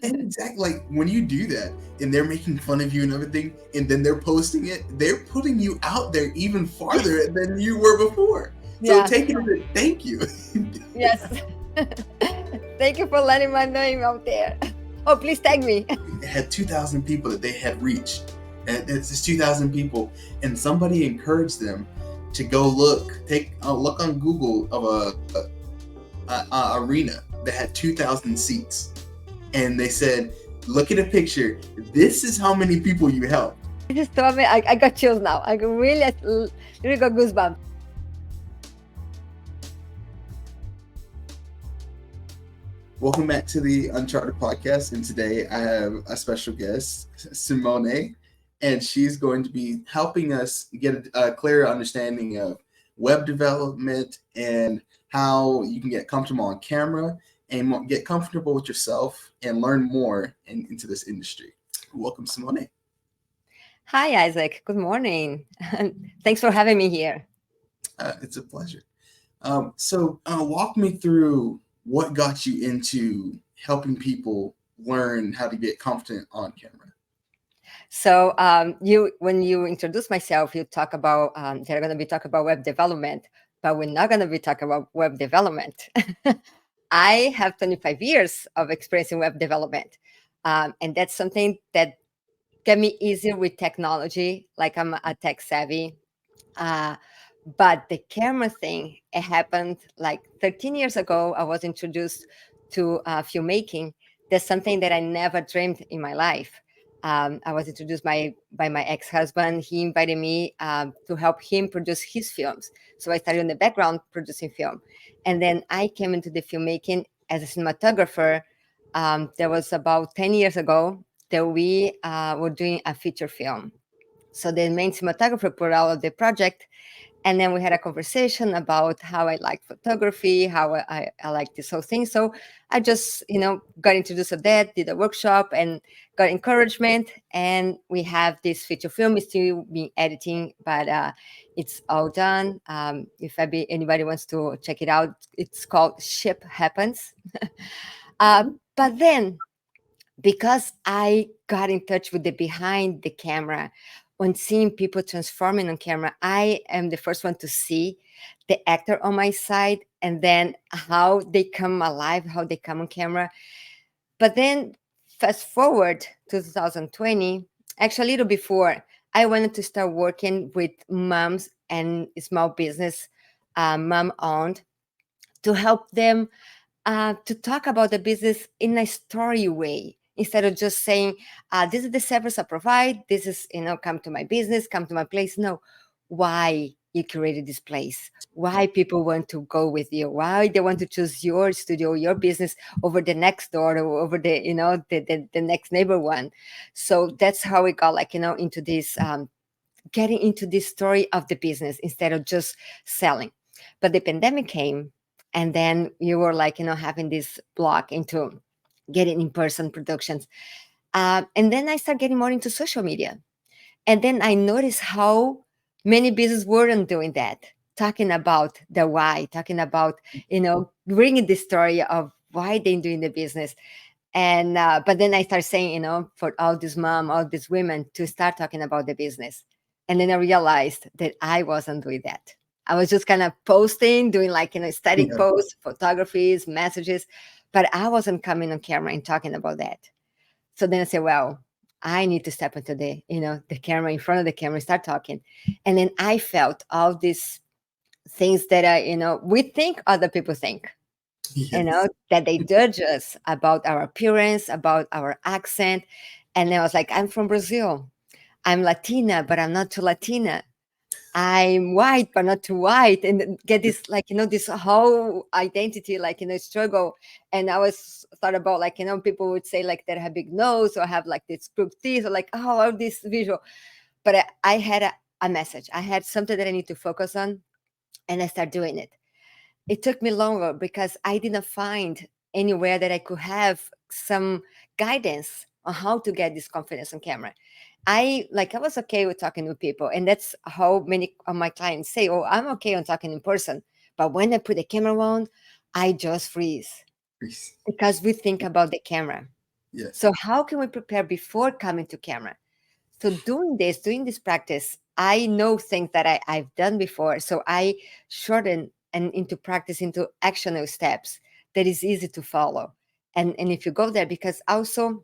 And exactly, like when you do that and they're making fun of you and everything, and then they're posting it, they're putting you out there even farther than you were before. So Yeah. take it as a thank you. Yes. Thank you for letting my name out there. Oh, please tag me. It had 2,000 people that they had reached. And it's just 2,000 people, and somebody encouraged them to go take a look on Google of a arena that had 2,000 seats, and they said, "Look at a picture. This is how many people you helped." You just told me, I got chills now. I really got goosebumps. Welcome back to the Uncharted Podcast, and today I have a special guest, Simone, and she's going to be helping us get a clearer understanding of web development and how you can get comfortable on camera and get comfortable with yourself and learn more into this industry. Welcome, Simone. Hi, Isaac. Good morning. Thanks for having me here. It's a pleasure. So walk me through what got you into helping people learn how to get confident on camera. So when you introduce myself, you talk about they're going to be talking about web development, but we're not going to be talking about web development. I have 25 years of experience in web development, and that's something that got me easier with technology. Like I'm a tech savvy. But the camera thing, it happened like 13 years ago. I was introduced to filmmaking. That's something that I never dreamed in my life. I was introduced by my ex-husband. He invited me to help him produce his films. So I started in the background producing film. And then I came into the filmmaking as a cinematographer. That was about 10 years ago that we were doing a feature film. So the main cinematographer put out the project, and then we had a conversation about how I like photography, how I like this whole thing. So I just, got introduced to that, did a workshop and got encouragement. And we have this feature film. It's still being editing, but it's all done. If anybody wants to check it out, it's called Ship Happens. But then, because I got in touch with the behind the camera, on seeing people transforming on camera, I am the first one to see the actor on my side and then how they come alive, how they come on camera. But then fast forward to 2020, actually a little before, I wanted to start working with moms and small business, mom owned, to help them to talk about the business in a story way, instead of just saying, this is the service I provide, this is, come to my business, come to my place. No, why you created this place, why people want to go with you, why they want to choose your studio, your business over the next door or over the next neighbor one. So that's how we got into this, getting into this story of the business instead of just selling. But the pandemic came, and then you were having this block into getting in-person productions. And then I started getting more into social media. And then I noticed how many businesses weren't doing that, talking about the why, talking about, bringing the story of why they're doing the business. And but then I started saying, for all these mom, all these women to start talking about the business. And then I realized that I wasn't doing that. I was just kind of posting, doing static posts, photographies, messages, but I wasn't coming on camera and talking about that. So then I said, well, I need to step into the camera, in front of the camera, start talking. And then I felt all these things that we think other people think. Yes. That they judge us about our appearance, about our accent. And I was like, I'm from Brazil. I'm Latina, but I'm not too Latina. I'm white, but not too white. And get this, this whole identity, struggle. And I was thought about, people would say that I have big nose or have this crooked teeth, or all this visual. But I had a message. I had something that I need to focus on. And I started doing it. It took me longer because I didn't find anywhere that I could have some guidance on how to get this confidence on camera. I was okay with talking with people, and that's how many of my clients say, oh, I'm okay on talking in person, but when I put the camera on, I just freeze because we think about the camera. Yes. So how can we prepare before coming to camera? So doing this practice, I know things that I've done before. So I shorten and into practice into actionable steps that is easy to follow. And if you go there, because also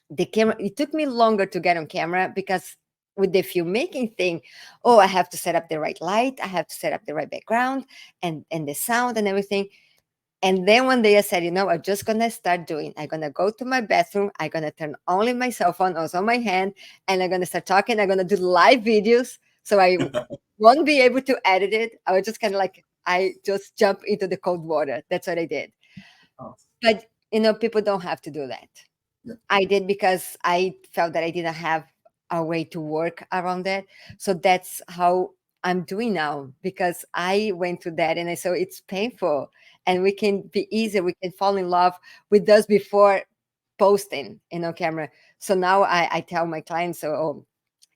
the camera, it took me longer to get on camera because with the filmmaking thing, oh, I have to set up the right light, I have to set up the right background and the sound and everything. And then one day I said, I'm just gonna start doing. I'm gonna go to my bathroom. I'm gonna turn only my cell phone also on my hand, and I'm gonna start talking. I'm gonna do live videos, so I won't be able to edit it. I was just kind of like I just jump into the cold water. That's what I did. Oh, But people don't have to do that. yeah. I did because I felt that I didn't have a way to work around that. So that's how I'm doing now, because I went through that and I saw it's painful, and we can be easy. We can fall in love with us before posting, camera. So now I tell my clients, so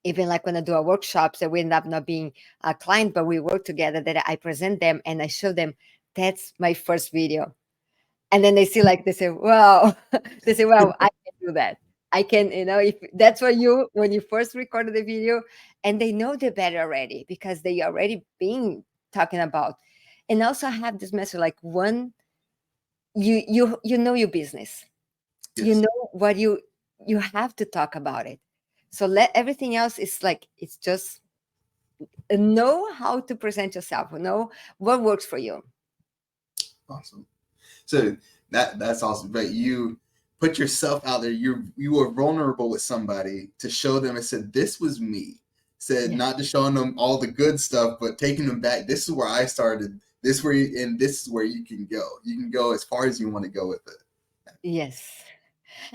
even like when I do a workshop, so we end up not being a client, but we work together, that I present them and I show them that's my first video. And then they see, like, they say, wow, they say, wow, I can do that. I can, if that's what when you first recorded the video, and they know the better already because they already been talking about. And also have this message, like, one, you know your business, you Yes. know what you have to talk about it. So let everything else is like, it's just know how to present yourself, know what works for you. Awesome. So that's awesome. But you put yourself out there. You were vulnerable with somebody to show them and said, this was me. Said, Yeah. not just showing them all the good stuff, but taking them back. This is where I started. This where and this is where you can go. You can go as far as you want to go with it. Yes.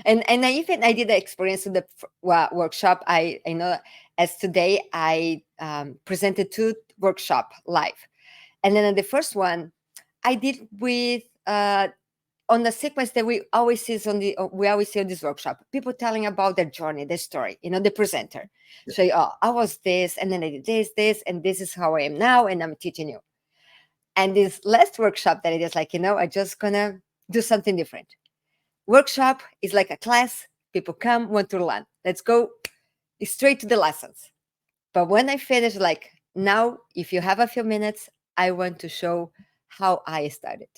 And I did the experience with the workshop. I know, as today I presented 2 workshop live, and then in the first one I did with on the sequence that we always see on this workshop, people telling about their journey, their story, the presenter. Yeah. So, I was this, and then I did this, and this is how I am now, and I'm teaching you. And this last workshop that I did, like, I just gonna do something different. Workshop is like a class. People come, want to learn. Let's go straight to the lessons. But when I finish, like, now, if you have a few minutes, I want to show how I started.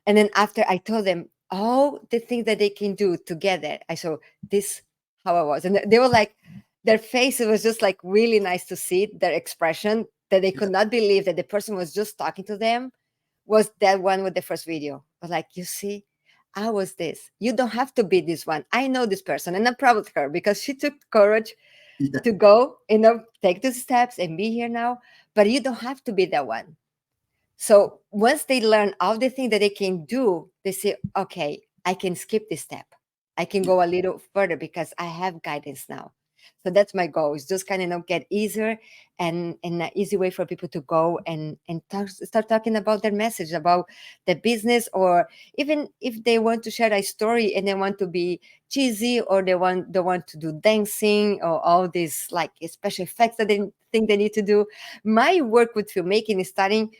And then after I told them all the things that they can do together, I saw this, how I was. And they were like, their face, it was just like really nice to see their expression, that they could not believe that the person was just talking to them was that one with the first video. I was like, you see, I was this. You don't have to be this one. I know this person, and I'm proud of her because she took courage Yeah. to go, take these steps and be here now. But you don't have to be that one. So once they learn all the things that they can do, they say, okay, I can skip this step. I can go a little further because I have guidance now. So that's my goal, is just kind of get easier and an easy way for people to go and start talking about their message, about the business, or even if they want to share a story and they want to be cheesy, or they want to do dancing, or all these like special effects that they think they need to do. My work with filmmaking is starting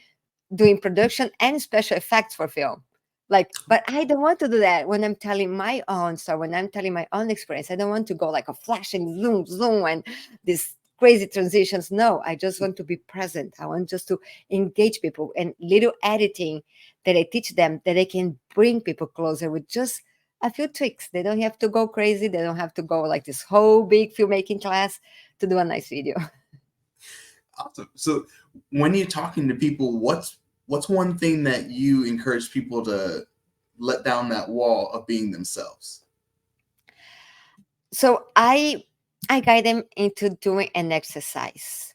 doing production and special effects for film. But I don't want to do that when I'm telling my own story, when I'm telling my own experience. I don't want to go like a flash and zoom and these crazy transitions. No, I just want to be present. I want just to engage people, and little editing that I teach them, that they can bring people closer with just a few tricks. They don't have to go crazy. They don't have to go like this whole big filmmaking class to do a nice video. Awesome. So when you're talking to people, what's one thing that you encourage people to let down that wall of being themselves? So I guide them into doing an exercise,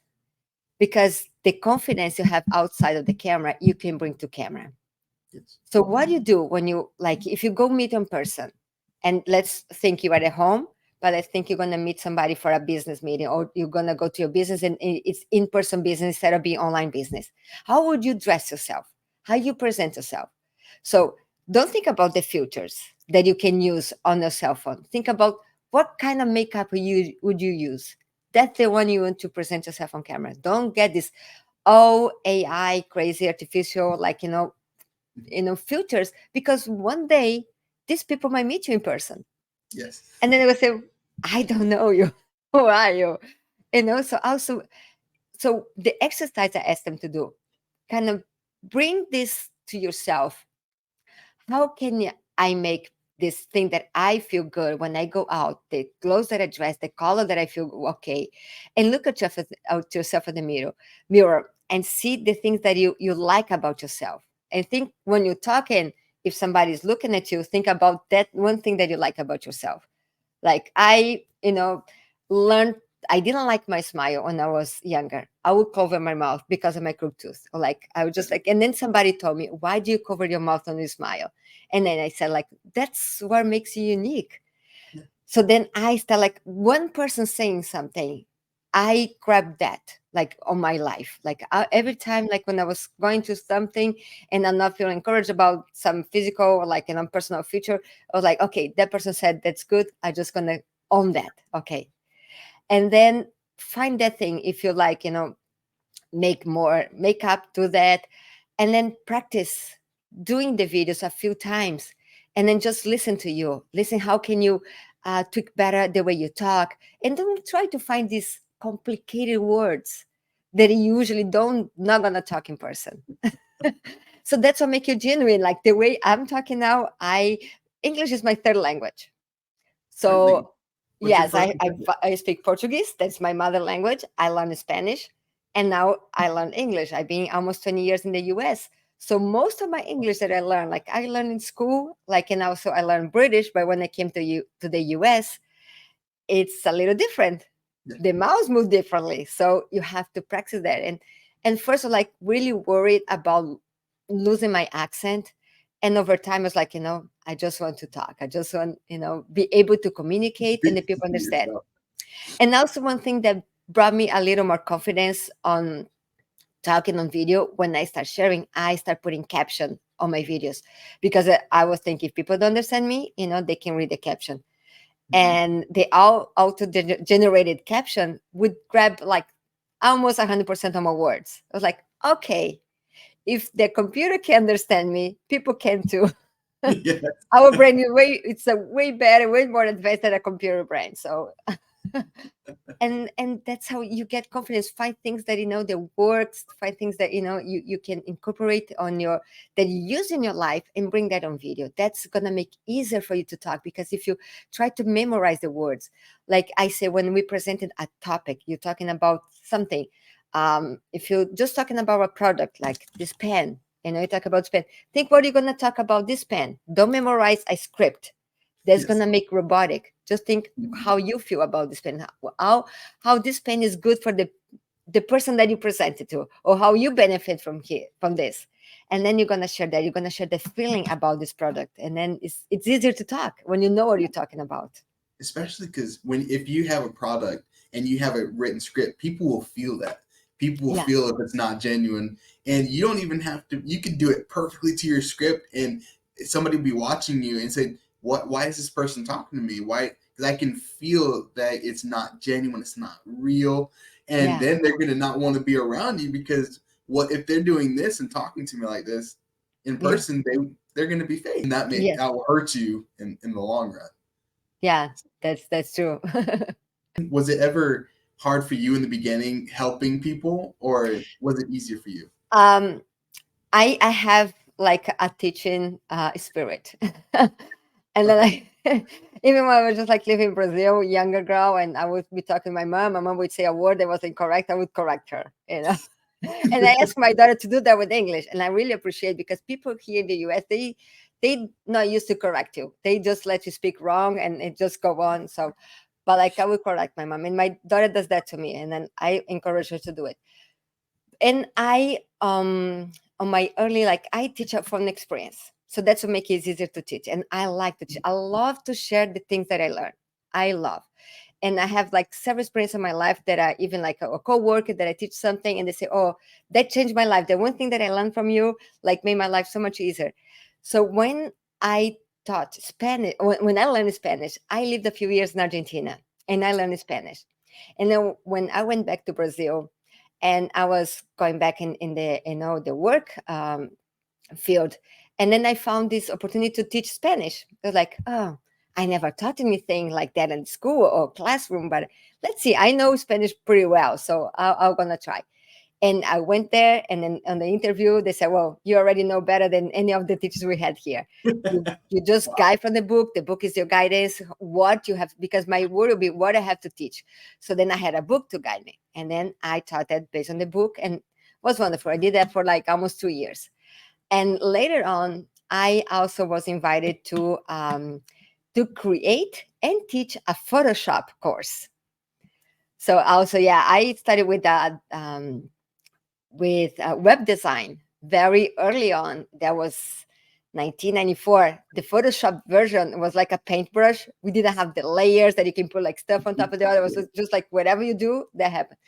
because the confidence you have outside of the camera, you can bring to camera. Yes. So what you do when you, like, if you go meet in person, and let's think you are at home, but I think you're going to meet somebody for a business meeting, or you're going to go to your business and it's in-person business instead of being online business. How would you dress yourself? How you present yourself? So don't think about the filters that you can use on your cell phone. Think about what kind of makeup would you use. That's the one you want to present yourself on camera. Don't get this AI crazy artificial, filters, because one day these people might meet you in person. Yes. And then they would say, I don't know you. Who are you? So also, so the exercise I asked them to do, kind of bring this to yourself. How can I make this thing that I feel good when I go out, the clothes that I dress, the color that I feel okay, and look at yourself in the mirror and see the things that you like about yourself. And think when you're talking, if somebody's looking at you, think about that one thing that you like about yourself. Like learned I didn't like my smile when I was younger. I would cover my mouth because of my crooked tooth. Or like I would just like, and then somebody told me, why do you cover your mouth when you smile? And then I said, like, that's what makes you unique. Yeah. So then I start like one person saying something, I grabbed that like on my life. Like every time, like when I was going through something and I'm not feeling encouraged about some physical or like personal future, I was like, okay, that person said that's good. I just gonna own that. Okay. And then find that thing if you like, make more makeup, do that, and then practice doing the videos a few times, and then just listen to you. Listen, how can you tweak better the way you talk, and don't try to find these complicated words that you usually don't not gonna talk in person. So that's what make you genuine. Like the way I'm talking now, English is my third language. Certainly. So What's your yes, first language? I speak Portuguese. That's my mother language. I learned Spanish, and now I learn English. I've been almost 20 years in the U.S. So most of my English that I learned, like I learned in school, like and also I learned British. But when I came to the U.S., it's a little different. Yeah. The mouths move differently, so you have to practice that. And first, I'm like really worried about losing my accent. And over time, it's like I just want to talk. I just want be able to communicate and the people Be understand. yourself. And also, one thing that brought me a little more confidence on talking on video when I start sharing, I start putting caption on my videos because I was thinking if people don't understand me, they can read the caption. Mhm. And the all auto generated caption would grab like almost 100% of my words. I was like, okay, if the computer can understand me, people can too. Yes. Our brain is it's a way better, way more advanced than a computer brain. So and that's how you get confidence. Find things that that works, find things that you can incorporate on your that you use in your life and bring that on video. That's gonna make easier for you to talk, because if you try to memorize the words, like I say, when we presented a topic, you're talking about something, if you're just talking about a product like this pen, you talk about pen, think what you're gonna talk about this pen. Don't memorize a script that's Yes. gonna make robotic. Just think Mhm. how you feel about this pen, how this pen is good for the person that you present it to, or how you benefit from this. And then you're gonna share that. You're gonna share the feeling about this product, and then it's easier to talk when you know what you're talking about. Especially because if you have a product and you have a written script, people will feel that. People will Yeah, feel if it's not genuine, and you don't even have to. You can do it perfectly to your script, and somebody will be watching you and say, "What? Why is this person talking to me? Why?" Because I can feel that it's not genuine. It's not real, and yeah, then they're gonna not want to be around you because what if they're doing this and talking to me like this in yeah, person? They're gonna be fake, and yes, that will hurt you in the long run. yeah. That's true. Was it ever hard for you in the beginning helping people, or was it easier for you? um I have like a teaching spirit. And then Okay. I even when I was just like living in Brazil, younger girl, and I would be talking to my mom would say a word that was incorrect, I would correct her. And I asked my daughter to do that with English, and I really appreciate, because people here in the US, they not used to correct you. They just let you speak wrong and it just go on. So but like I would correct my mom, and my daughter does that to me, and then I encourage her to do it. And I on my early, like I teach from experience, so that's what makes it easier to teach. And I like to I love to share the things that I learn. I love. And I have like several experiences in my life that I even like a co-worker that I teach something and they say, oh, that changed my life, the one thing that I learned from you like made my life so much easier. So when I taught Spanish, when I learned Spanish, I lived a few years in Argentina and I learned Spanish. And then when I went back to Brazil and I was going back in the the work field, and then I found this opportunity to teach Spanish. I was like, oh, I never taught anything like that in school or classroom, but let's see, I know Spanish pretty well, so I'm gonna try. And I went there, and then on the interview, they said, well, you already know better than any of the teachers we had here. You just Wow. guide from the book. The book is your guidance, what you have, because my word will be what I have to teach. So then I had a book to guide me. And then I taught that based on the book, and it was wonderful. I did that for like almost 2 years. And later on, I also was invited to create and teach a Photoshop course. So also, yeah, I started with that. With web design very early on. That was 1994. The Photoshop version was like a paintbrush. We didn't have the layers that you can put like stuff on top of the other. It was just like whatever you do, that happened.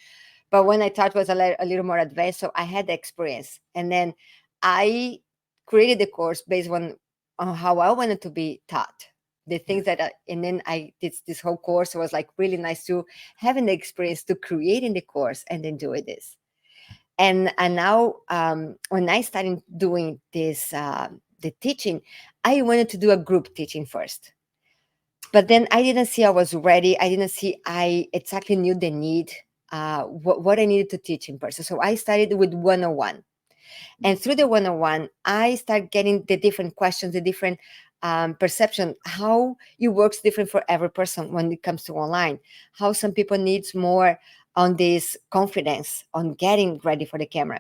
But when I taught was a little more advanced, so I had the experience. And then I created the course based on how I wanted to be taught. The things that, and then I did this whole course. It was like really nice to having the experience to creating the course and then doing this. And now when I started doing this the teaching, I wanted to do a group teaching first, but then I didn't see I was ready. I didn't see I exactly knew the need, what I needed to teach in person. So I started with 101, and through the 101 I started getting the different questions, the different perception, how it works different for every person when it comes to online, how some people needs more on this confidence on getting ready for the camera,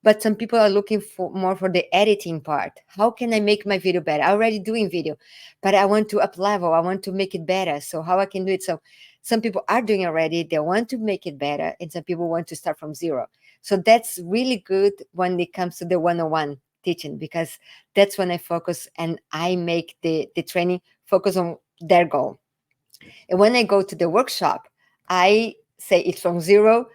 but some people are looking for more for the editing part. How can I make my video better? I'm already doing video, but I want to up level, I want to make it better, so how I can do it. So some people are doing already, they want to make it better, and some people want to start from zero. So that's really good when it comes to the 101 teaching, because that's when I focus and I make the training focus on their goal. And when I go to the workshop, I say it's from 0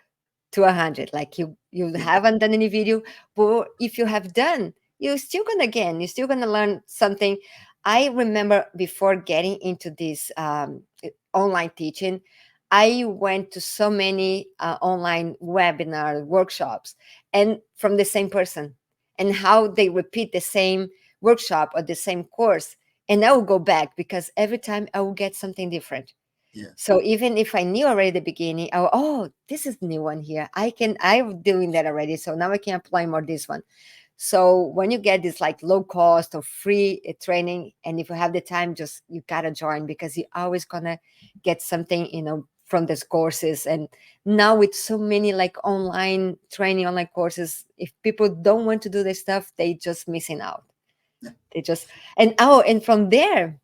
to 100. Like you haven't done any video, but if you have done, you're still gonna learn something. I remember before getting into this online teaching, I went to so many online webinar workshops, and from the same person, and how they repeat the same workshop or the same course, and I will go back because every time I will get something different. Yeah. So even if I knew already at the beginning, oh, this is the new one here. I'm doing that already. So now I can apply more this one. So when you get this like low cost or free training, and if you have the time, just you gotta join, because you're always gonna get something, from these courses. And now with so many like online training, online courses, if people don't want to do this stuff, they just missing out. Yeah. They just and from there,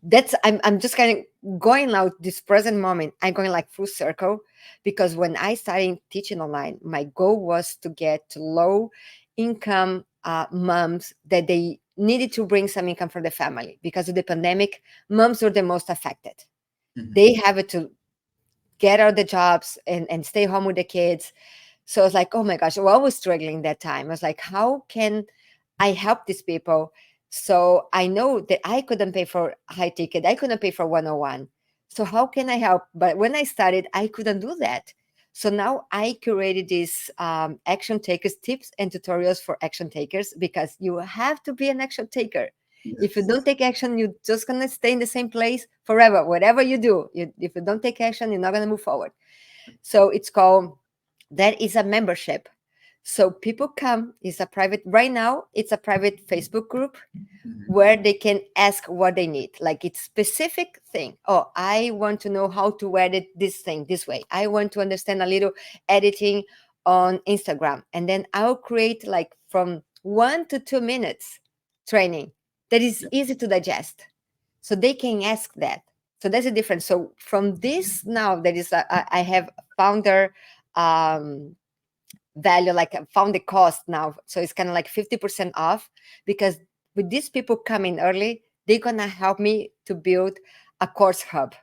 that's I'm just kind of going out this present moment. I'm going like full circle, because when I started teaching online, my goal was to get to low income moms that they needed to bring some income for the family. Because of the pandemic, moms were the most affected. Mhm. They have to get out the jobs and stay home with the kids. So it's like, oh my gosh, well, I was struggling that time. I was like, how can I help these people? So I know that I couldn't pay for high ticket. I couldn't pay for 101. So how can I help? But when I started, I couldn't do that. So now I curated these action takers tips and tutorials for action takers, because you have to be an action taker. If you Yes. don't take action, you're just going to stay in the same place forever. Whatever you do, if you don't take action, you're not going to move forward. So it's called, that is a membership. So people come, it's a private, right now, it's a private Facebook group Mhm. where they can ask what they need. Like it's specific thing. Oh, I want to know how to edit this thing this way. I want to understand a little editing on Instagram. And then I'll create like from 1 to 2 minutes training that is Yeah. easy to digest. So they can ask that. So that's a difference. So from this now, that is, I have founder value, like I found the cost now. So it's kind of like 50% off, because with these people coming early, they're going to help me to build a course hub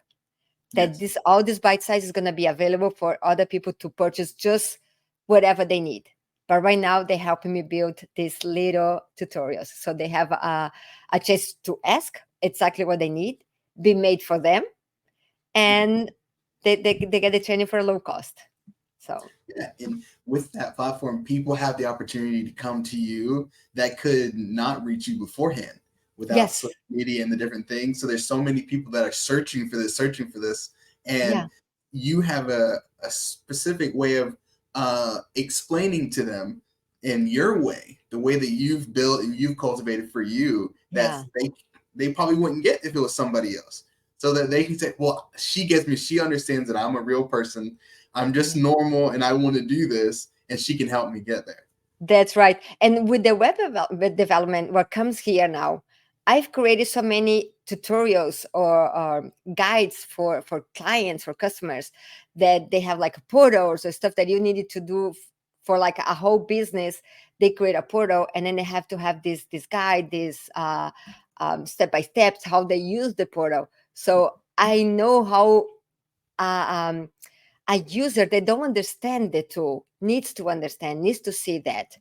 that Yes. this all this bite size is going to be available for other people to purchase just whatever they need. But right now they're helping me build these little tutorials, so they have a chance to ask exactly what they need, be made for them, and they get the training for a low cost. So Yeah. And with that platform, people have the opportunity to come to you that could not reach you beforehand. without social media and the different things. So there's so many people that are searching for this, and you have a specific way of explaining to them in your way, the way that you've built and you've cultivated for you, that they probably wouldn't get if it was somebody else. So that they can say, well, she gets me, she understands that I'm a real person, I'm just normal, and I want to do this, and she can help me get there. That's right. And with the web development, what comes here now, I've created so many tutorials or guides for clients, for customers, that they have like portals or stuff that you needed to do for like a whole business. They create a portal, and then they have to have this guide, this step by steps how they use the portal. So I know how a user that don't understand the tool needs to understand, needs to see that.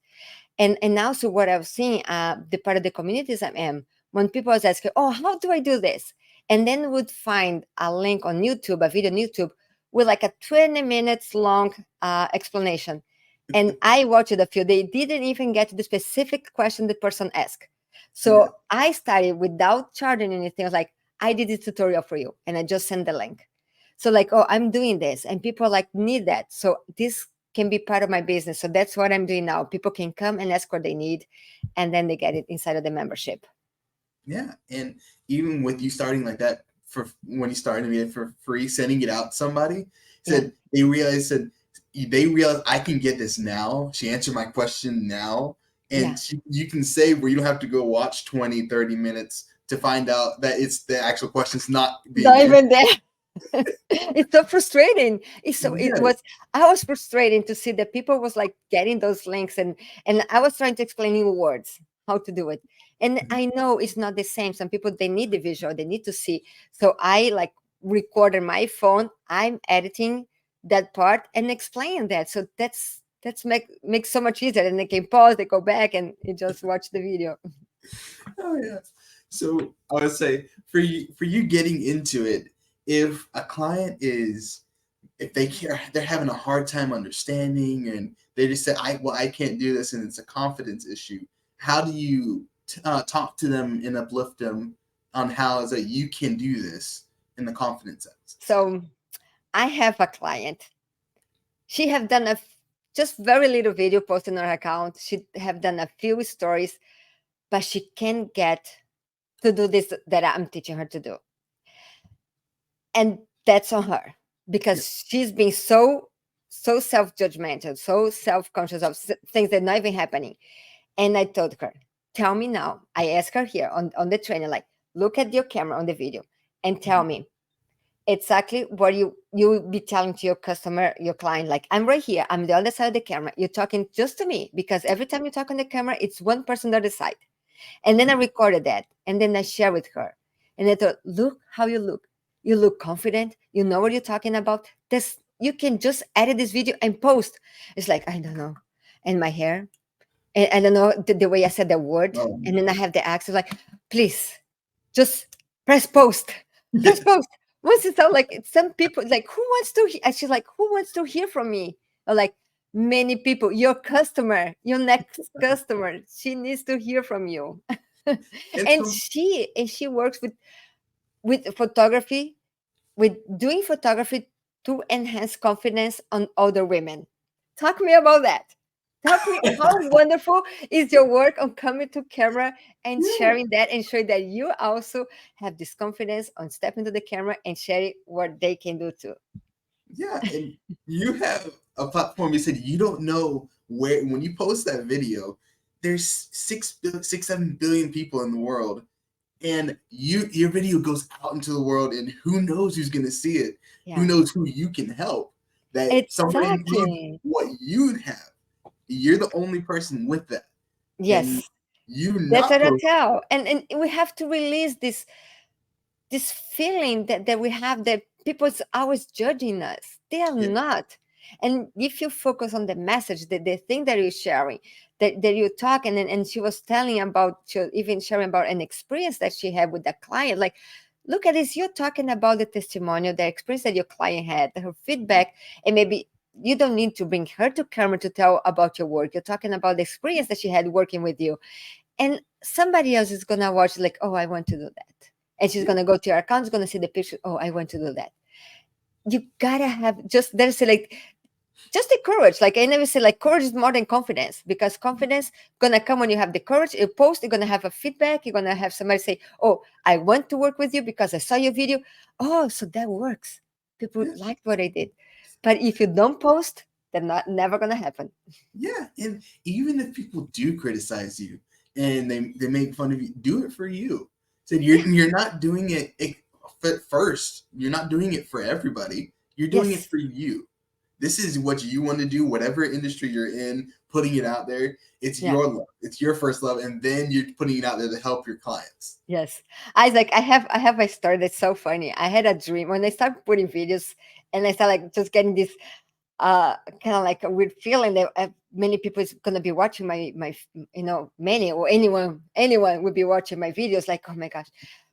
And also what I've seen, the part of the communities I'm in, when people was asking, oh, how do I do this? And then would find a link on YouTube, a video on YouTube with like a 20 minutes long explanation. And I watched a few, they didn't even get to the specific question the person asked. So I started without charging anything. I was like, I did this tutorial for you. And I just sent the link. So like, oh, I'm doing this, and people like need that. So this can be part of my business. So that's what I'm doing now. People can come and ask what they need, and then they get it inside of the membership. Yeah. And even with you starting like that, for when you started it for free, sending it out to somebody, said they realized I can get this now. She answered my question now. And you can save where you don't have to go watch 20, 30 minutes to find out that it's the actual question's not even there. It's so frustrating. I was frustrated to see that people was like getting those links, and I was trying to explain in words how to do it. And I know it's not the same. Some people, they need the visual, they need to see. So I like recorded my phone, I'm editing that part and explain that. So that's makes so much easier. And they can pause, they go back, and you just watch the video. Oh yeah. So I would say for you getting into it, if a client they're having a hard time understanding, and they just say, I can't do this, and it's a confidence issue, how do you talk to them and uplift them on how is that you can do this in the confidence sense? So I have a client. She have done just very little video posted on her account. She have done a few stories, but she can't get to do this that I'm teaching her to do. And that's on her, because she's been so self-judgmental, so self-conscious of things that are not even happening. And I told her, tell me now. I asked her here on the training, like, look at your camera on the video and tell me exactly what you will be telling to your customer, your client. Like, I'm right here, I'm the other side of the camera, you're talking just to me, because every time you talk on the camera, it's one person on the other side. And then I recorded that, and then I share with her, and I thought, look how you look. You look confident. You know what you're talking about. You can just edit this video and post. It's like, I don't know. And my hair, and I don't know the way I said the word. Oh. And then I have the accent, like, please, just press post. Press post. Once it's out, like, some people, like, who wants to, and she's like, who wants to hear from me? Or like, many people, your customer, your next customer, she needs to hear from you. And she works with photography, with doing photography to enhance confidence on other women. Talk to me about that. Talk to me, how wonderful is your work on coming to camera and sharing that, and showing that you also have this confidence on stepping to the camera and sharing what they can do too. Yeah, and you have a platform. You said you don't know where, when you post that video, there's 7 billion people in the world, and your video goes out into the world, and who knows who's going to see it? Yeah. Who knows who you can help? That somebody needs what you have. You're the only person with that. Yes, and that's what I tell. And we have to release this feeling that we have, that people's always judging us. They are not. And if you focus on the message, the thing that you're sharing, that you're talking, and she was telling about, even sharing about an experience that she had with the client. Like, look at this, you're talking about the testimonial, the experience that your client had, her feedback, and maybe you don't need to bring her to camera to tell about your work. You're talking about the experience that she had working with you. And somebody else is gonna watch like, oh, I want to do that. And she's gonna go to your account, is gonna see the picture, oh, I want to do that. You gotta have there's like just the courage. Like I never say like courage is more than confidence, because confidence gonna come when you have the courage. You post, you're gonna have a feedback, you're gonna have somebody say, oh, I want to work with you because I saw your video. Oh, so that works. People liked what I did. But if you don't post, they're never gonna happen. Yeah, and even if people do criticize you and they make fun of you, do it for you. So you're not doing it first. You're not doing it for everybody. You're doing it for you. This is what you want to do, whatever industry you're in, putting it out there. It's your love. It's your first love, and then you're putting it out there to help your clients. Yes. Isaac, I have a story that's so funny. I had a dream when I started putting videos, and I started like just getting this kind of like a weird feeling that many people is going to be watching my many or anyone would be watching my videos, like, oh my gosh.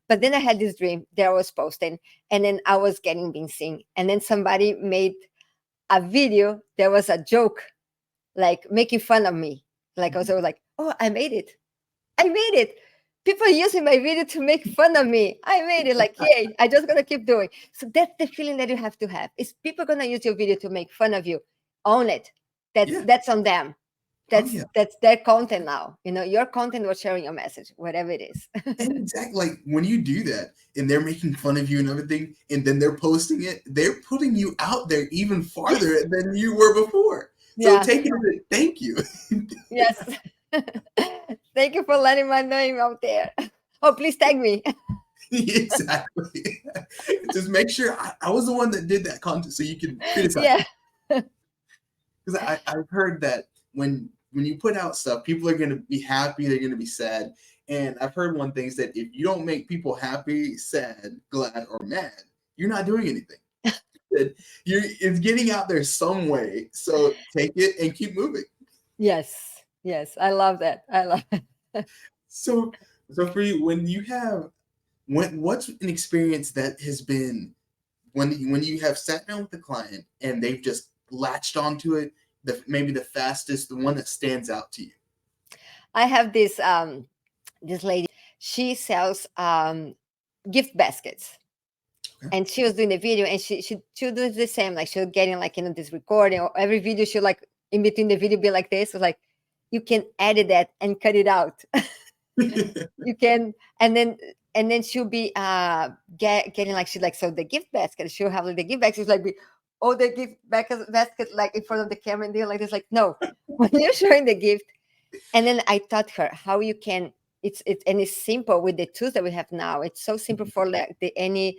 But then I had this dream that I was posting, and then I was being seen, and then somebody made a video that was a joke, like making fun of me. Like I was like, oh, I made it. People using my video to make fun of me. I made it. Like, yay, I just gonna keep doing. So that's the feeling that you have to have. Is people gonna use your video to make fun of you? Own it. That's on them. That's their content now. Your content was sharing your message, whatever it is. And exactly, like when you do that and they're making fun of you and everything, and then they're posting it, they're putting you out there even farther than you were before. So take it as a thank you. Yes. Thank you for letting my name out there. Oh, please tag me. Exactly. Just make sure I was the one that did that content, so you can criticize. Because I've heard that when you put out stuff, people are going to be happy, they're going to be sad. And I've heard one thing is that if you don't make people happy, sad, glad, or mad, you're not doing anything. It's getting out there some way. So take it and keep moving. Yes. I love that. So for you, what's an experience that has been when you have sat down with the client and they've just latched onto it, maybe the fastest, the one that stands out to you? I have this lady. She sells gift baskets. Okay. And she was doing the video, and she do the same. Like she was getting like this recording, or every video she like in between the video be like this. So like you can edit that and cut it out. You can, and then she'll be getting like so the gift basket. She'll have like the gift basket like the gift basket like in front of the camera, and they're like this. Like no, when you're showing the gift. And then I taught her how you can. It's simple with the tools that we have now. It's so simple for like any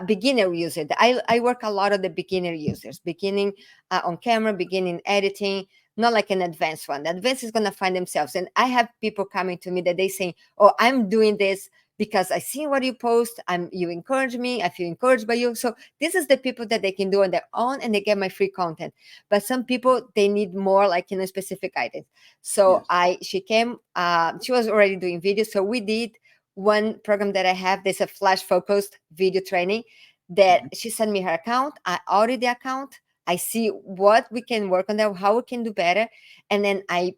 beginner user. I work a lot of the beginner users, beginning on camera, beginning editing, not like an advanced one. The advanced is going to find themselves. And I have people coming to me that they say, oh, I'm doing this because I see what you post. You encourage me. I feel encouraged by you. So this is the people that they can do on their own, and they get my free content. But some people, they need more like specific items. So she came, she was already doing videos. So we did one program that I have. There's a flash focused video training that she sent me her account. I audit the account. I see what we can work on there, how we can do better. And then I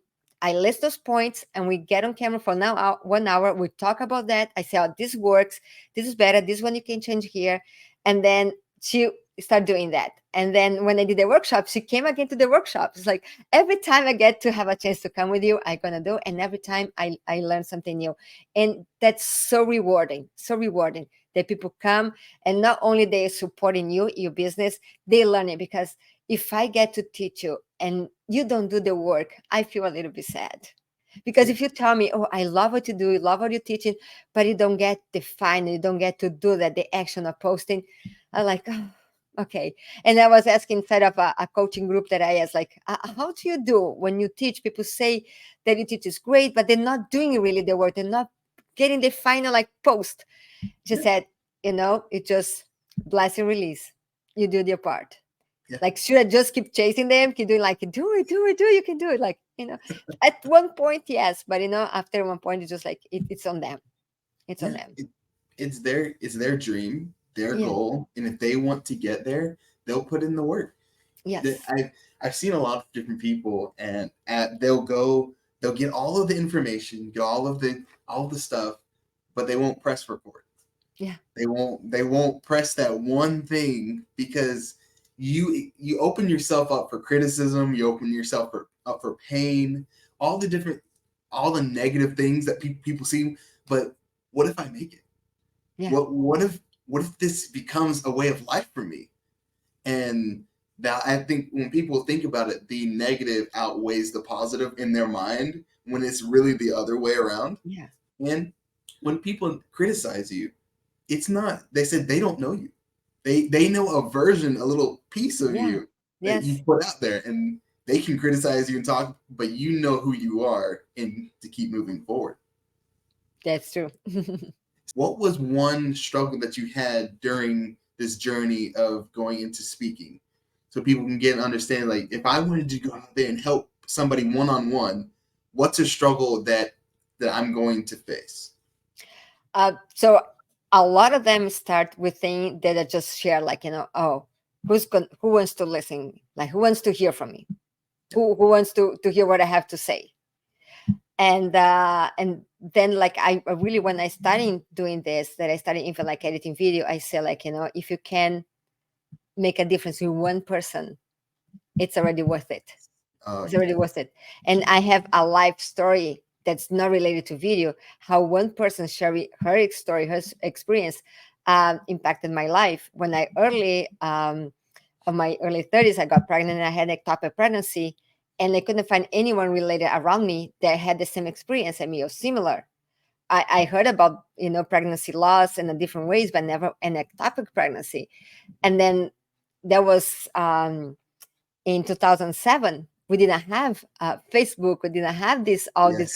list those points, and we get on camera for 1 hour. We talk about that. I say, oh, this works. This is better. This one you can change here. And then she started doing that. And then when I did the workshop, she came again to the workshop. It's like every time I get to have a chance to come with you, I'm going to do. And every time I learn something new. And that's so rewarding that people come, and not only they're supporting you, your business, they learn it. Because if I get to teach you and you don't do the work, I feel a little bit sad. Because if you tell me, oh, I love what you do, you love what you're teaching, but you don't get the final, you don't get to do that, the action of posting, I'm like, oh, okay. And I was asking inside of a coaching group that I asked, like, how do you do when you teach? People say that you teach is great, but they're not doing really the work. They're not getting the final like post. She said, it just bless and release. You do your part. Yeah. Like, should I just keep chasing them? Keep doing like, do it, you can do it. Like, at one point, yes. But, after one point, it's just like, it's on them. It's on them. It's their dream, their goal. And if they want to get there, they'll put in the work. Yes. I've seen a lot of different people, and they'll get all of the information, get all of the all the stuff, but they won't press record. Yeah. They won't press that one thing, because you open yourself up for criticism, you open yourself up for pain, all the negative things that people see. But what if I make it? Yeah. What if this becomes a way of life for me? And that, I think when people think about it, the negative outweighs the positive in their mind, when it's really the other way around. Yeah. And when people criticize you, it's not, they said they don't know you. They know a version, a little piece of you that you put out there, and they can criticize you and talk, but you know who you are, and to keep moving forward. That's true. What was one struggle that you had during this journey of going into speaking, so people can get an understanding, like, if I wanted to go out there and help somebody one-on-one, what's a struggle that I'm going to face? So a lot of them start with things that I just share, like, oh, who wants to listen? Like, who wants to hear from me? Who wants to hear what I have to say? And then, like, I really, when I started doing this, that I started even like editing video, I say, like, if you can make a difference with one person, it's already worth it. It's already worth it. And I have a life story that's not related to video, how one person sharing her story, her experience, impacted my life. When I of my early 30s, I got pregnant, and I had an ectopic pregnancy, and I couldn't find anyone related around me that had the same experience as me or similar. I heard about, pregnancy loss in a different ways, but never an ectopic pregnancy. And then there was, in 2007, we didn't have Facebook. We didn't have this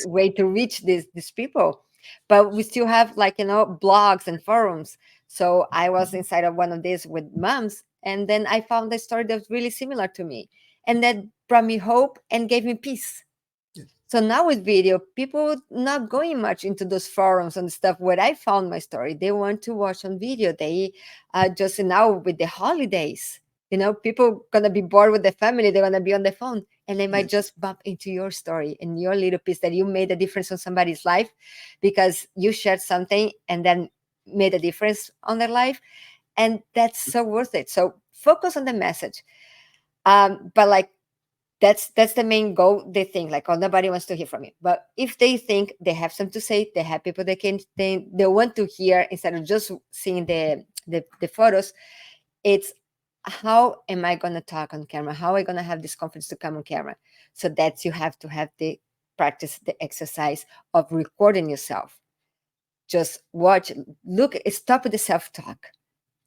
way to reach these people, but we still have, like, blogs and forums. So I was inside of one of these with moms, and then I found a story that was really similar to me, and that brought me hope and gave me peace. So now with video, people not going much into those forums and stuff where I found my story. They want to watch on video. They just now with the holidays, people gonna be bored with the family. They're gonna be on the phone, and they might just bump into your story and your little piece that you made a difference on somebody's life, because you shared something and then made a difference on their life, and that's so worth it. So focus on the message, but like that's the main goal. They think like, oh, nobody wants to hear from me. But if they think they have something to say, they have people they want to hear instead of just seeing the photos. It's, how am I going to talk on camera? How am I going to have this confidence to come on camera? So that you have to have the practice, the exercise of recording yourself. Just watch, look, stop with the self-talk.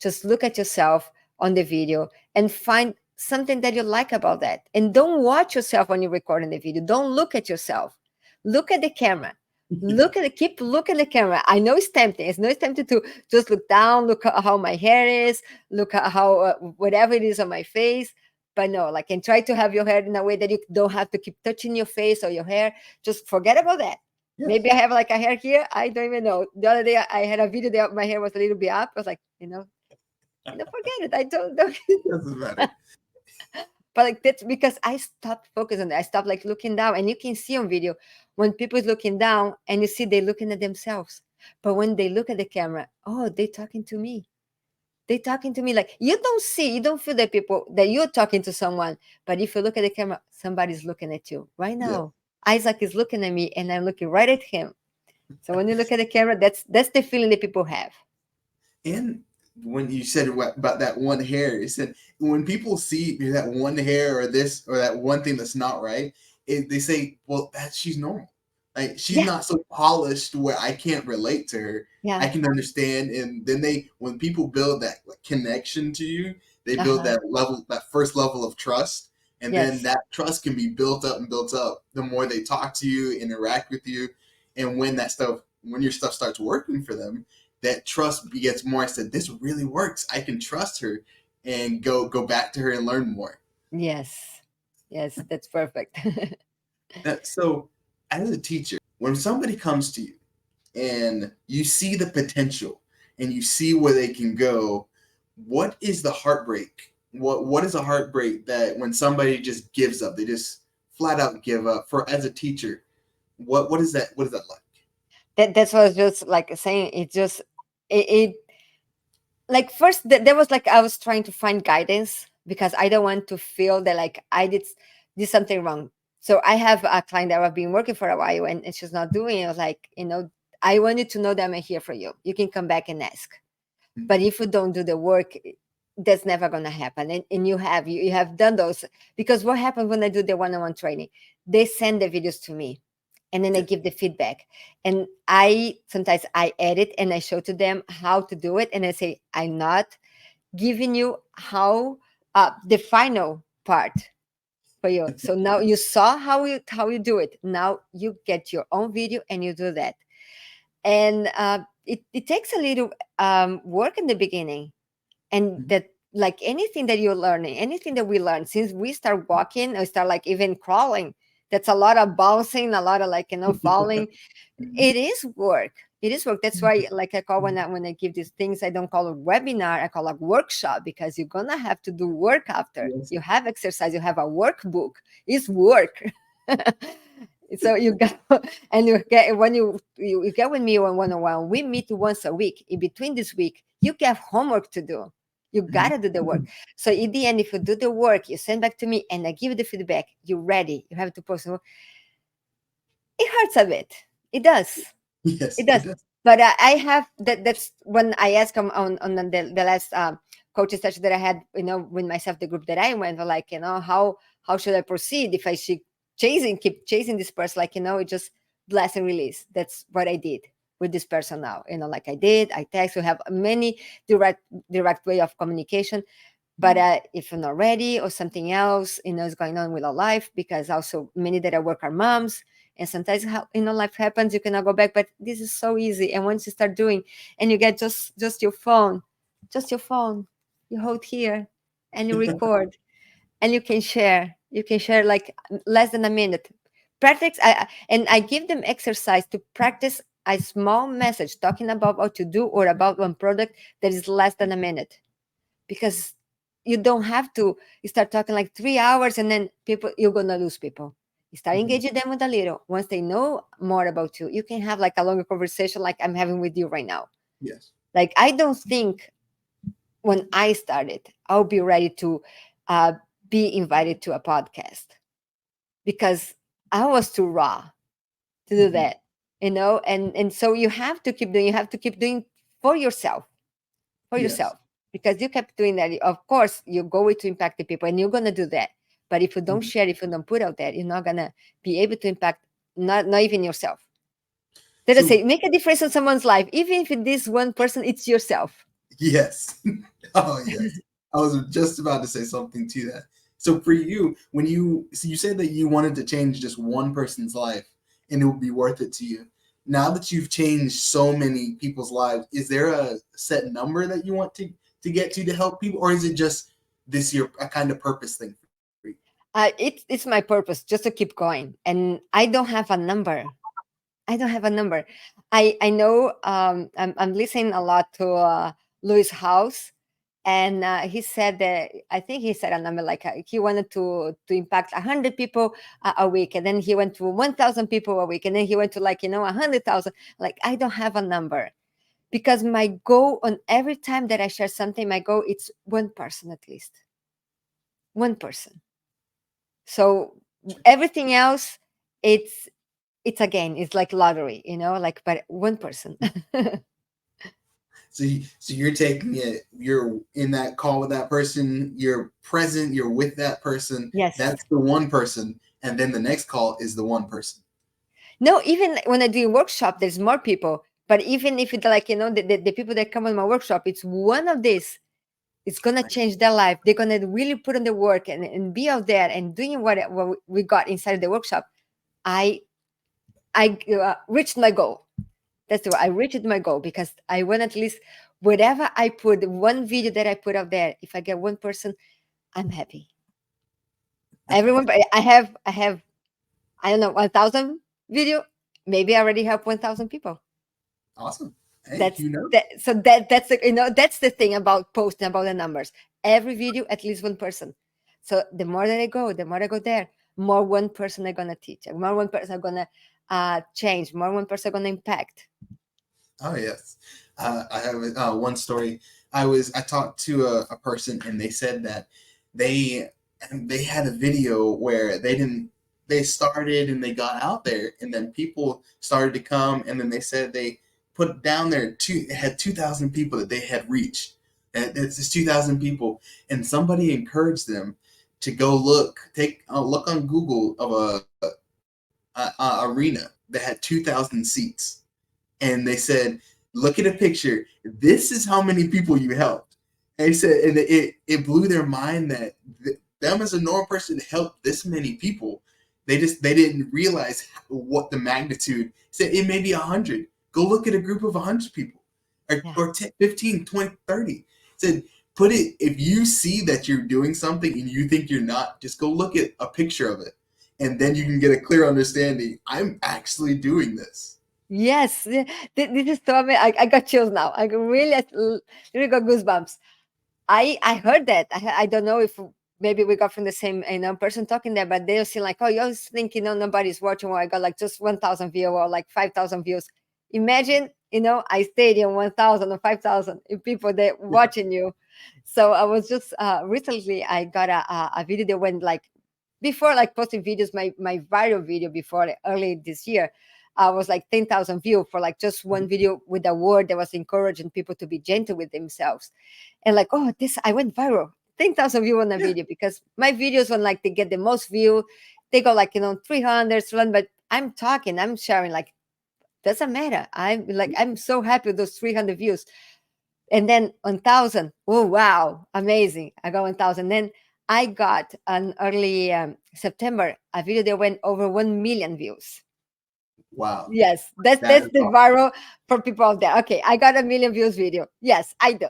Just look at yourself on the video and find something that you like about that. And don't watch yourself when you're recording the video. Don't look at yourself. Look at the camera. Keep looking at the camera. I know it's tempting. It's tempting to just look down, look at how my hair is, look at how whatever it is on my face. But no, like, and try to have your hair in a way that you don't have to keep touching your face or your hair. Just forget about that. Yes. Maybe I have like a hair here. I don't even know. The other day I had a video that my hair was a little bit up. I was like, forget it. I don't. It doesn't matter. But like, that's because I stopped focusing on that. I stopped like looking down, and you can see on video when people is looking down, and you see they're looking at themselves. But when they look at the camera, oh, they're talking to me. They're talking to me. Like, you don't feel that that you're talking to someone. But if you look at the camera, somebody's looking at you right now. Yeah. Isaac is looking at me, and I'm looking right at him. So when you look at the camera, that's the feeling that people have. And when you said about that one hair, you said when people see that one hair or this or that one thing that's not right, they say, well, she's normal. Like, she's not so polished where I can't relate to her. Yeah. I can understand. And then when people build that connection to you, they build that first level of trust. And then that trust can be built up and built up the more they talk to you, interact with you. And when your stuff starts working for them, that trust gets more. I said, this really works. I can trust her and go back to her and learn more. Yes, that's perfect. So as a teacher, when somebody comes to you and you see the potential and you see where they can go, what is the heartbreak? What is a heartbreak that when somebody just gives up, they just flat out give up? For as a teacher, what is that like? That's what I was just like saying. It like first there was like I was trying to find guidance because I don't want to feel that like I did something wrong. So I have a client that I've been working for a while and she's not doing it. I was like, I want you to know that I'm here for you. You can come back and ask. But if you don't do the work, that's never going to happen. And you have done those, because what happens when I do the one-on-one training, they send the videos to me and then I give the feedback. And sometimes I edit and I show to them how to do it. And I say, I'm not giving you how the final part for you. So now you saw how you do it. Now you get your own video and you do that. And it takes a little work in the beginning. And that, like anything that you're learning, anything that we learn, since we start walking or start like even crawling, that's a lot of bouncing, a lot of like, falling. It is work. It is work. That's why, like I call when I give these things, I don't call it webinar, I call it workshop, because you're gonna have to do work after. Yes. You have exercise, you have a workbook. It's work. So you got, and you get when you get with me on one-on-one, we meet once a week. In between this week, you get homework to do. You gotta do the work. So in the end, if you do the work, you send back to me and I give you the feedback, you're ready. You have to post. It hurts a bit. It does. Yes, It does. But I have that's when I asked him on the last coaching session that I had, with myself, the group that I went, like, how should I proceed if I should keep chasing this person, like, it just bless and release. That's what I did with this person now, like I text. We have many direct way of communication. But if you're not ready or something else, is going on with our life, because also many that I work are moms, and sometimes life happens, you cannot go back. But this is so easy. And once you start doing, and you get just your phone, you hold here and you record, and you can share like less than a minute. Practice. I give them exercise to practice a small message talking about what to do or about one product that is less than a minute, because you don't have to start talking like 3 hours, and then you're gonna lose people. You start engaging them with a little. Once they know more about you, you can have like a longer conversation like I'm having with you right now. Yes. Like, I don't think when I started I'll be ready to be invited to a podcast, because I was too raw to do that, and so you have to keep doing for yourself. Yes. Because you kept doing that, of course you're going to impact the people, and you're going to do that. But if you don't share, if you don't put out there, you're not going to be able to impact not even yourself. Did I say make a difference in someone's life, even if it is one person, it's yourself. Yes. Oh, yes. I was just about to say something to that. So for you, you said that you wanted to change just one person's life and it would be worth it to you. Now that you've changed so many people's lives, is there a set number that you want to get to help people, or is it just this year a kind of purpose thing for you? It's my purpose, just to keep going, and I don't have a number. I know I'm listening a lot to Lewis House, and he said that, I think he said a number like he wanted to impact 100 people a week, and then he went to 1,000 people a week, and then he went to 100,000. Like, I don't have a number, because my goal on every time that I share something, my goal it's one person, at least one person. So everything else, it's it's like lottery, but one person. So you're taking it, you're in that call with that person, you're present, you're with that person. Yes. That's the one person. And then the next call is the one person. No, even when I do a workshop, there's more people. But even if it's the people that come on my workshop, it's one of these. It's going to change their life. They're going to really put in the work and be out there and doing what we got inside the workshop. I reached my goal. That's the way I reached my goal, because I want at least whatever I put, one video that I put out there, if I get one person, I'm happy. Everyone, I have, I don't know, 1,000 video. Maybe I already have 1,000 people. Awesome. Hey, that's the thing about posting, about the numbers. Every video, at least one person. So the more that I go there, more one person I'm gonna teach. More one person I'm gonna change, more 1% gonna impact. Oh yes, I have one story. I talked to a person and they said that they they had a video where they started and they got out there and then people started to come and then they said they put down there it had 2,000 people that they had reached. And it's just 2,000 people and somebody encouraged them to go take a look on Google of a arena that had 2,000 seats and they said, look at a picture. This is how many people you helped. And he said, and it blew their mind that them as a normal person to help this many people. They didn't realize what the magnitude. He said it may be 100. Go look at a group of 100 people or 10, 15, 20, 30. He said, if you see that you're doing something and you think you're not, just go look at a picture of it. And then you can get a clear understanding. I'm actually doing this. Yes, this is so amazing. I got chills now. I really got goosebumps. I heard that. I don't know if maybe we got from the same person talking there, but they'll see like, oh, you always think nobody's watching, or I got like just 1,000 views or like 5,000 views. Imagine I stayed in 1,000 or 5,000 people that watching you. So I was just recently I got a video that went like before like posting videos, my viral video before early this year. I was like 10,000 views for like just one video with a word that was encouraging people to be gentle with themselves. And like, oh, I went viral. 10,000 views on a video because my videos when like they get the most view, they go like 300, but I'm sharing like, doesn't matter. I'm so happy with those 300 views. And then 1,000, oh wow, amazing. I got 1,000. Then I got an early September a video that went over 1 million views. Wow. Yes, that's the awesome. Viral for people out there. Okay, I got 1 million views video. Yes, I do.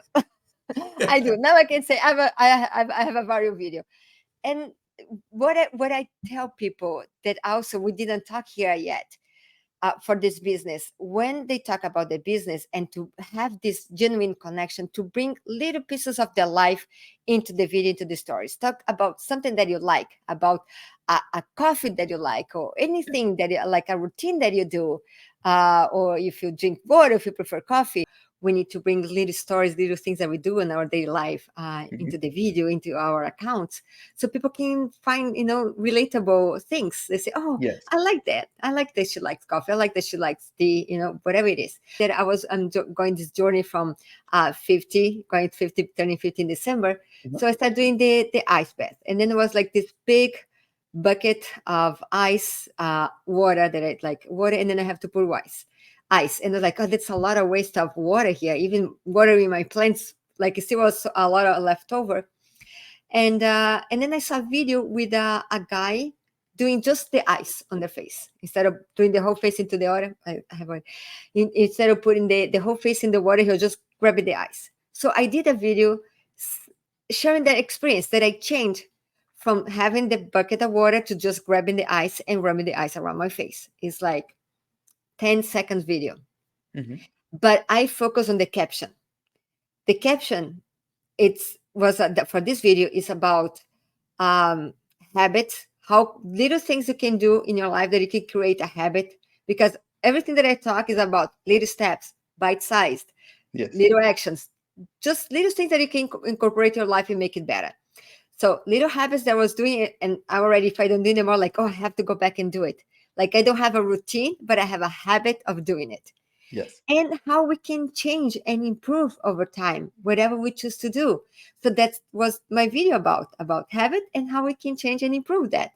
I do. Now I can say I have a viral video. And what I tell people that also we didn't talk here yet for this business, when they talk about the business and to have this genuine connection, to bring little pieces of their life into the video, into the stories. Talk about something that you like, about a coffee that you like, or anything that you like, a routine that you do, or if you drink water, if you prefer coffee. We need to bring little stories, little things that we do in our daily life into the video, into our accounts, so people can find, relatable things. They say, oh, yes. I like that. I like that she likes coffee. I like that she likes tea, whatever it is. That I'm going this journey from 50, turning 50 in December. Mm-hmm. So I started doing the ice bath. And then it was like this big bucket of ice, water that I like water. And then I have to pour ice. And I was like, oh, that's a lot of waste of water here. Even watering my plants, like it still was a lot of leftover. And then I saw a video with a guy doing just the ice on their face. Instead of doing the whole face into the water, instead of putting the whole face in the water, he'll just grab the ice. So I did a video sharing that experience that I changed from having the bucket of water to just grabbing the ice and rubbing the ice around my face. It's like 10 seconds video. Mm-hmm. But I focus on the caption. The caption, for this video is about habits, how little things you can do in your life that you can create a habit, because everything that I talk is about little steps, bite-sized, yes. Little actions, just little things that you can incorporate in your life and make it better. So little habits that I was doing it, and I already, if I don't do them more, like, oh, I have to go back and do it. Like I don't have a routine, but I have a habit of doing it. Yes. And how we can change and improve over time, whatever we choose to do. So that was my video about habit and how we can change and improve that.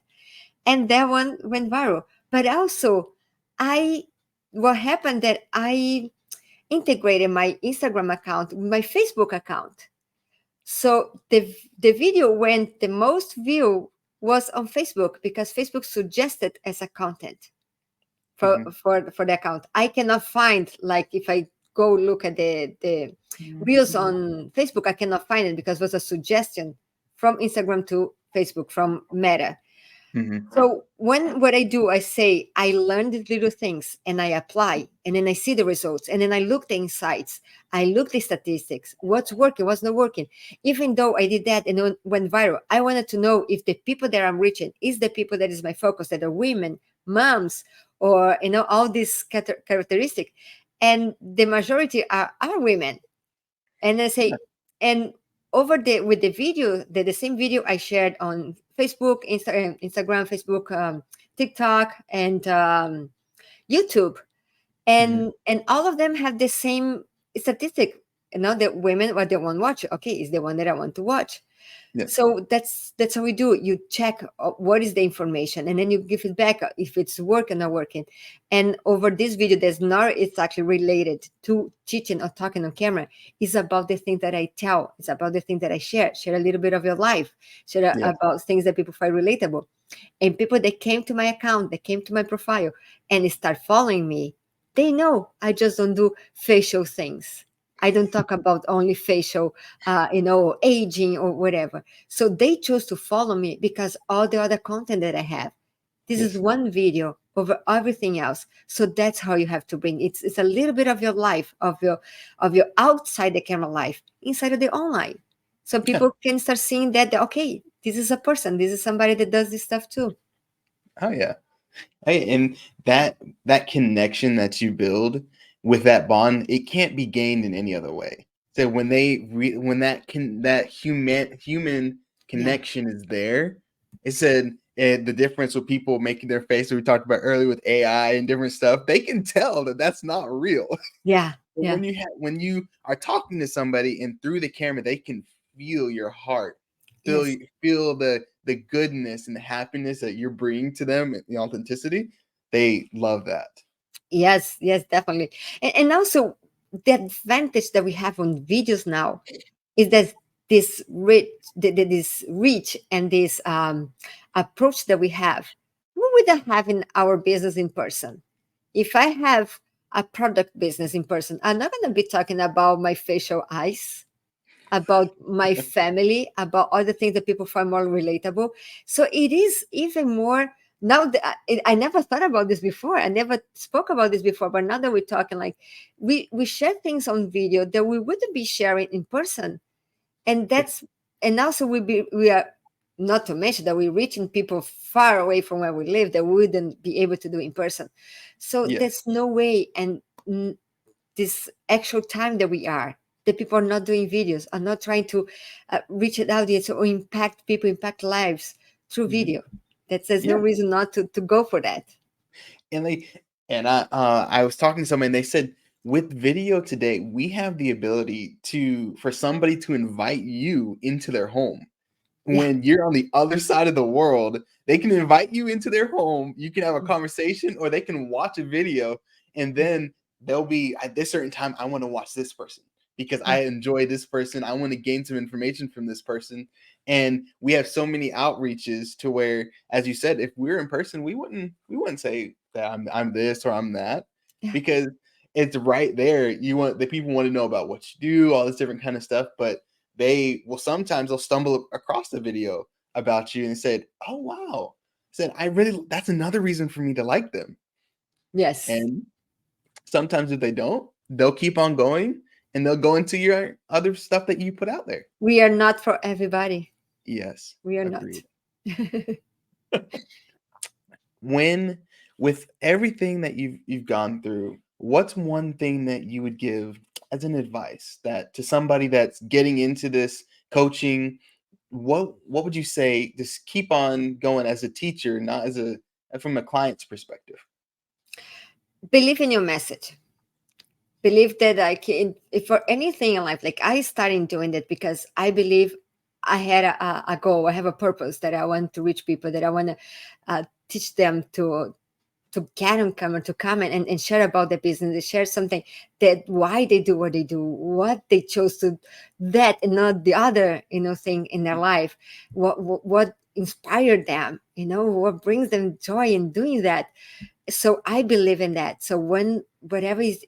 And that one went viral. But also, what happened that I integrated my Instagram account with my Facebook account. So the video went the most view was on Facebook because Facebook suggested as a content for the account. I cannot find, like if I go look at the reels on Facebook, I cannot find it because it was a suggestion from Instagram to Facebook from Meta. Mm-hmm. So what I do, I say, I learn these little things and I apply, and then I see the results, and then I look the insights, I look the statistics, what's working, what's not working. Even though I did that and it went viral, I wanted to know if the people that I'm reaching is the people that is my focus, that are women, moms, or all these characteristics, and the majority are women. And I say, and over with the video, the same video I shared on Facebook, Instagram, Facebook, TikTok, and YouTube, and all of them have the same statistic. That women, what they want to watch, okay, is the one that I want to watch. Yeah. So that's how we do it. You check what is the information, and then you give it back if it's working or not working. And over this video, it's actually related to teaching or talking on camera. It's about the thing that I tell. It's about the thing that I share a little bit of your life, share about things that people find relatable. And people that came to my account, that came to my profile and start following me, they know I just don't do facial things. I don't talk about only facial, aging or whatever. So they chose to follow me because all the other content that I have, this is one video over everything else. So that's how you have to bring it's a little bit of your life, of your outside the camera life, inside of the online. So people can start seeing that, okay, this is a person, this is somebody that does this stuff too. Oh yeah. Hey, and that connection that you build with that bond, it can't be gained in any other way. So when that human connection is there, it said the difference with people making their face that we talked about earlier with AI and different stuff, they can tell that that's not real. Yeah. When you are talking to somebody and through the camera, they can feel your heart, feel the goodness and the happiness that you're bringing to them, the authenticity. They love that. Yes, definitely. And also the advantage that we have on videos now is that this reach and this approach that we have, we wouldn't have in our business in person. If I have a product business in person, I'm not going to be talking about my facial eyes, about my family, about other things that people find more relatable. So it is even more now that I never thought about this before. I never spoke about this before, but now that we're talking, like we share things on video that we wouldn't be sharing in person. And also we are, not to mention that we're reaching people far away from where we live that we wouldn't be able to do in person. So there's no way. And this actual time that we are, the people are not doing videos, are not trying to reach an audience or impact people, impact lives through video. There's no reason not to go for that. And I was talking to somebody and they said, with video today, we have the ability for somebody to invite you into their home. When you're on the other side of the world, they can invite you into their home. You can have a conversation, or they can watch a video, and then they'll be at this certain time, I want to watch this person because I enjoy this person. I want to gain some information from this person. And we have so many outreaches to where, as you said, if we're in person, we wouldn't say that I'm this or I'm that, because it's right there. The people want to know about what you do, all this different kind of stuff, but sometimes they'll stumble across the video about you and said, oh wow, that's another reason for me to like them. Yes. And sometimes if they don't, they'll keep on going and they'll go into your other stuff that you put out there. We are not for everybody. Yes. We are agreed. Not. With everything that you've gone through, what's one thing that you would give as an advice that to somebody that's getting into this coaching? What would you say? Just keep on going as a teacher, not from a client's perspective. Believe in your message. Believe that if for anything in life, like I started doing that because I believe I had a goal. I have a purpose that I want to reach people, that I want to teach them to get on camera, to come and share about their business, to share something that why they do what they do, what they chose to that and not the other, thing in their life, what inspired them, what brings them joy in doing that. So I believe in that. So whatever is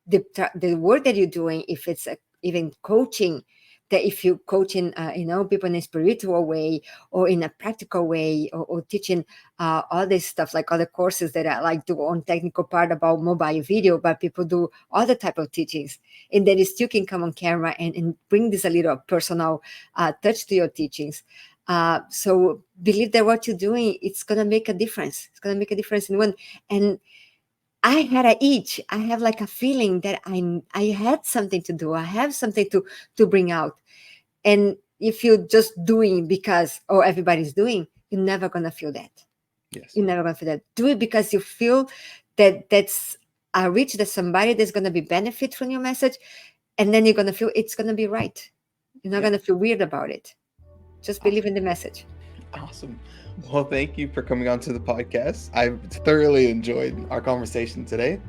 the work that you're doing, if it's even coaching, that if you coaching, people in a spiritual way or in a practical way, or teaching all this stuff, like other courses that I like do on technical part about mobile video, but people do other type of teachings, and then you still can come on camera and bring this a little personal touch to your teachings. So believe that what you're doing, it's going to make a difference. It's going to make a difference in one. And I had an itch. I have like a feeling that I had something to do. I have something to bring out. And if you're just doing because, everybody's doing, you're never going to feel that. Yes. You're never going to feel that. Do it because you feel that that's a reach, that somebody that's going to be benefit from your message. And then you're going to feel it's going to be right. You're not going to feel weird about it. Just believe in the message. Awesome. Well, thank you for coming on to the podcast. I've thoroughly enjoyed our conversation today,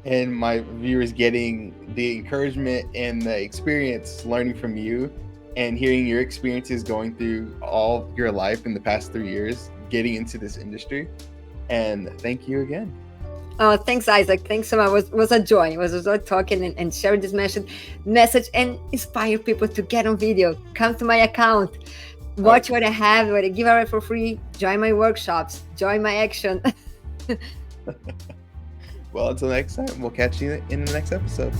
and my viewers getting the encouragement and the experience learning from you and hearing your experiences going through all your life in the past 3 years, getting into this industry. And thank you again. Oh, thanks, Isaac. Thanks so much. It was a joy. It was a joy talking and sharing this message and inspire people to get on video. Come to my account. Watch what I have, what I give away for free. Join my workshops. Join my action. Well, until next time, we'll catch you in the next episode.